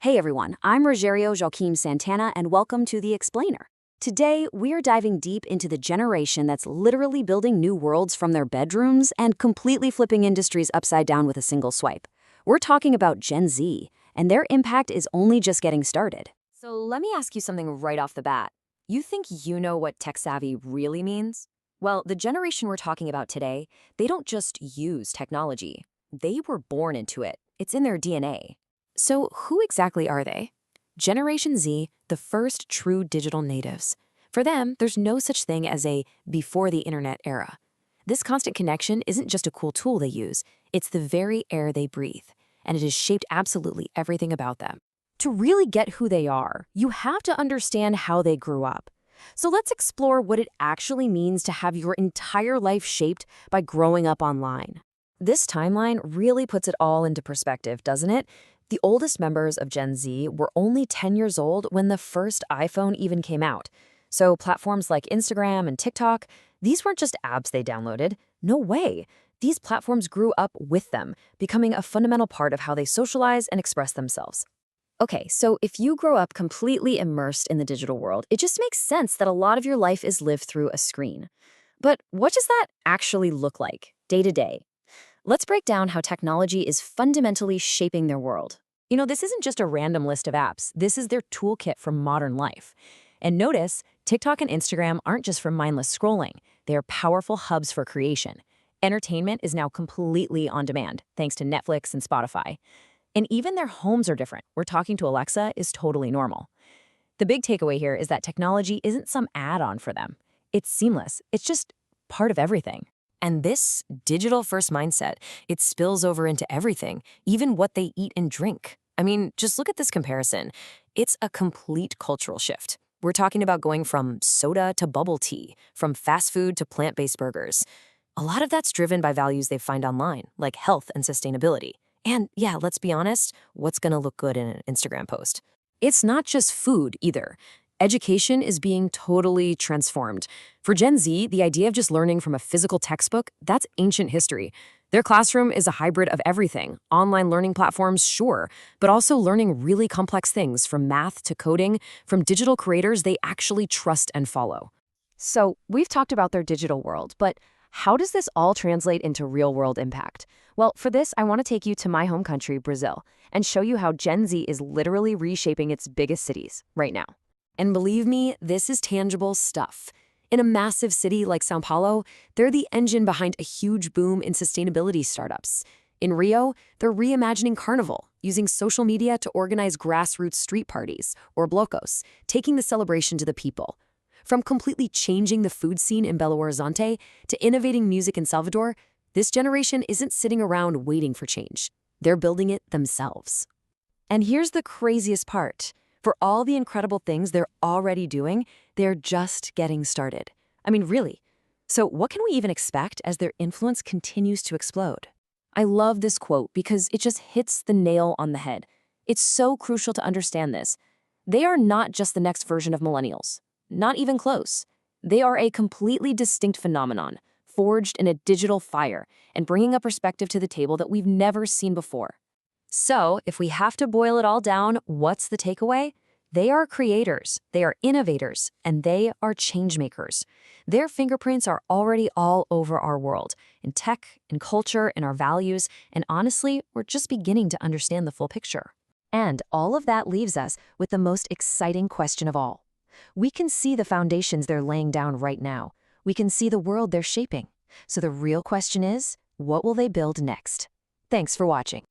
Hey everyone, I'm Rogerio Joaquim Santana and welcome to The Explainer. Today, we're diving deep into the generation that's literally building new worlds from their bedrooms and completely flipping industries upside down with a single swipe. We're talking about Gen Z, and their impact is only just getting started. So let me ask you something right off the bat. You think you know what tech savvy really means? Well, the generation we're talking about today, they don't just use technology. They were born into it. It's in their DNA. So who exactly are they? Generation Z, the first true digital natives. For them, there's no such thing as a before the internet era. This constant connection isn't just a cool tool they use, it's the very air they breathe, and it has shaped absolutely everything about them. To really get who they are, you have to understand how they grew up. So let's explore what it actually means to have your entire life shaped by growing up online. This timeline really puts it all into perspective, doesn't it? The oldest members of Gen Z were only 10 years old when the first iPhone even came out. So platforms like Instagram and TikTok, these weren't just apps they downloaded. No way. These platforms grew up with them, becoming a fundamental part of how they socialize and express themselves. Okay, so if you grow up completely immersed in the digital world, it just makes sense that a lot of your life is lived through a screen. But what does that actually look like, day to day? Let's break down how technology is fundamentally shaping their world. This isn't just a random list of apps. This is their toolkit for modern life. And notice, TikTok and Instagram aren't just for mindless scrolling. They are powerful hubs for creation. Entertainment is now completely on demand, thanks to Netflix and Spotify. And even their homes are different. We're talking to Alexa is totally normal. The big takeaway here is that technology isn't some add-on for them. It's seamless. It's just part of everything. And this digital-first mindset, it spills over into everything, even what they eat and drink. I mean, just look at this comparison. It's a complete cultural shift. We're talking about going from soda to bubble tea, from fast food to plant-based burgers. A lot of that's driven by values they find online, like health and sustainability. And yeah, let's be honest, what's gonna look good in an Instagram post? It's not just food either. Education is being totally transformed. For Gen Z, the idea of just learning from a physical textbook, that's ancient history. Their classroom is a hybrid of everything. Online learning platforms, sure, but also learning really complex things from math to coding, from digital creators they actually trust and follow. So we've talked about their digital world, but how does this all translate into real-world impact? Well, for this, I want to take you to my home country, Brazil, and show you how Gen Z is literally reshaping its biggest cities right now. And believe me, this is tangible stuff. In a massive city like São Paulo, they're the engine behind a huge boom in sustainability startups. In Rio, they're reimagining Carnival, using social media to organize grassroots street parties, or blocos, taking the celebration to the people. From completely changing the food scene in Belo Horizonte to innovating music in Salvador, this generation isn't sitting around waiting for change. They're building it themselves. And here's the craziest part. For all the incredible things they're already doing, they're just getting started. I mean, really. So what can we even expect as their influence continues to explode? I love this quote because it just hits the nail on the head. It's so crucial to understand this. They are not just the next version of millennials. Not even close. They are a completely distinct phenomenon, forged in a digital fire and bringing a perspective to the table that we've never seen before. So, if we have to boil it all down, what's the takeaway? They are creators, they are innovators, and they are changemakers. Their fingerprints are already all over our world, in tech, in culture, in our values, and honestly, we're just beginning to understand the full picture. And all of that leaves us with the most exciting question of all. We can see the foundations they're laying down right now. We can see the world they're shaping. So the real question is, what will they build next? Thanks for watching.